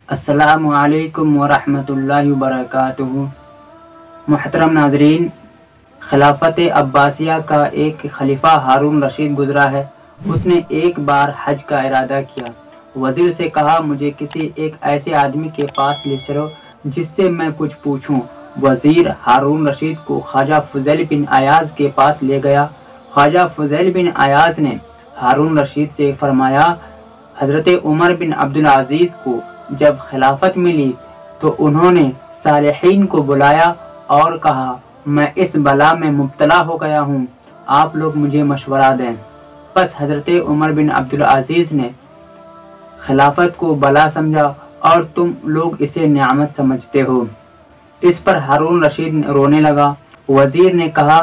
السلام علیکم ورحمۃ اللہ وبرکاتہ۔ محترم ناظرین، خلافت عباسیہ کا ایک خلیفہ ہارون رشید گزرا ہے۔ اس نے ایک بار حج کا ارادہ کیا۔ وزیر سے کہا مجھے کسی ایک ایسے آدمی کے پاس لے چلو جس سے میں کچھ پوچھوں۔ وزیر ہارون رشید کو خواجہ فضیل بن ایاز کے پاس لے گیا۔ خواجہ فضیل بن ایاز نے ہارون رشید سے فرمایا، حضرت عمر بن عبدالعزیز کو جب خلافت ملی تو انہوں نے صالحین کو بلایا اور کہا میں اس بلا میں مبتلا ہو گیا ہوں، آپ لوگ مجھے مشورہ دیں۔ پس حضرت عمر بن عبدالعزیز نے خلافت کو بلا سمجھا اور تم لوگ اسے نعمت سمجھتے ہو۔ اس پر ہارون رشید رونے لگا۔ وزیر نے کہا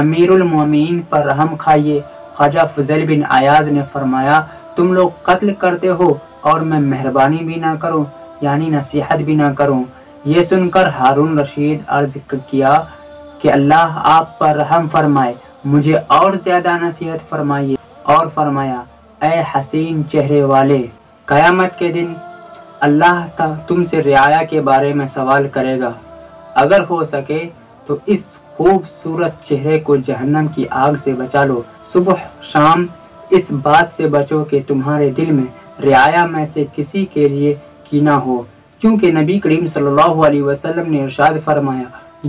امیر المومنین پر رحم کھائیے۔ خواجہ فضیل بن ایاز نے فرمایا تم لوگ قتل کرتے ہو اور میں مہربانی بھی نہ کروں، یعنی نصیحت بھی نہ کروں۔ یہ سن کر ہارون رشید عرض کیا کہ اللہ آپ پر رحم فرمائے، مجھے اور زیادہ نصیحت فرمائیے، اور فرمایا اے حسین چہرے والے، قیامت کے دن اللہ تم سے رعایا کے بارے میں سوال کرے گا۔ اگر ہو سکے تو اس خوبصورت چہرے کو جہنم کی آگ سے بچا لو۔ صبح شام اس بات سے بچو کہ تمہارے دل میں رعایا میں سے کسی کے لیے کینہ ہو، کیونکہ نبی کریم صلی اللہ علیہ وسلم نے ارشاد فرمایا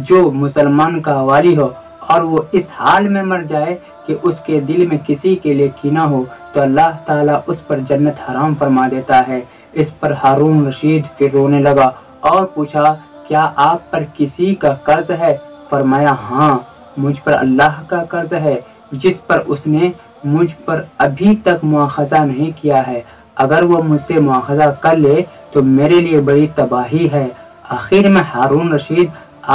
جو مسلمان کا والی ہو اور وہ اس حال میں مر جائے کہ اس کے دل میں کسی کے لیے کینہ ہو تو اللہ تعالیٰ اس پر جنت حرام فرما دیتا ہے۔ اس پر ہارون رشید پھر رونے لگا اور پوچھا کیا آپ پر کسی کا قرض ہے؟ فرمایا ہاں، مجھ پر اللہ کا قرض ہے جس پر اس نے مجھ پر ابھی تک مواخذہ نہیں کیا ہے، اگر وہ مجھ سے مواخذہ کر لے تو میرے لیے بڑی تباہی ہے۔ آخر میں ہارون رشید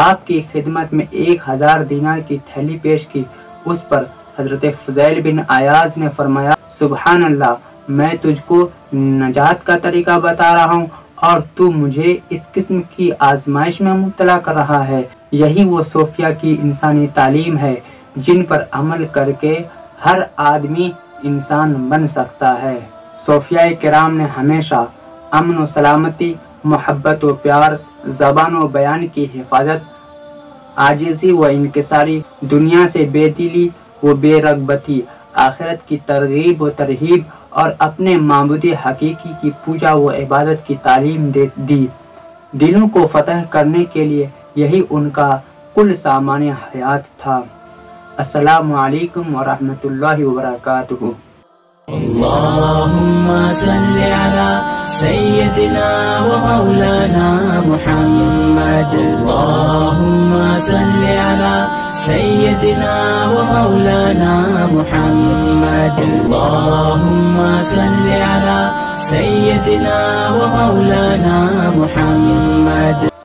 آپ کی خدمت میں 1000 دینار کی تھیلی پیش کی۔ اس پر حضرت فضیل بن ایاز نے فرمایا سبحان اللہ، میں تجھ کو نجات کا طریقہ بتا رہا ہوں اور تو مجھے اس قسم کی آزمائش میں مبتلا کر رہا ہے۔ یہی وہ صوفیہ کی انسانی تعلیم ہے جن پر عمل کر کے ہر آدمی انسان بن سکتا ہے۔ صوفیہ کرام نے ہمیشہ امن و سلامتی، محبت و پیار، زبان و بیان کی حفاظت، عاجزی و انکساری، دنیا سے بے دلی و بے رغبتی، آخرت کی ترغیب و ترہیب اور اپنے معبود حقیقی کی پوجا و عبادت کی تعلیم دی۔ دلوں کو فتح کرنے کے لیے یہی ان کا کل سامان حیات تھا۔ السلام علیکم ورحمۃ اللہ وبرکاتہ۔ اللهم صل على سيدنا ومولانا محمد، اللهم صل على سيدنا ومولانا محمد، اللهم صل على سيدنا ومولانا محمد۔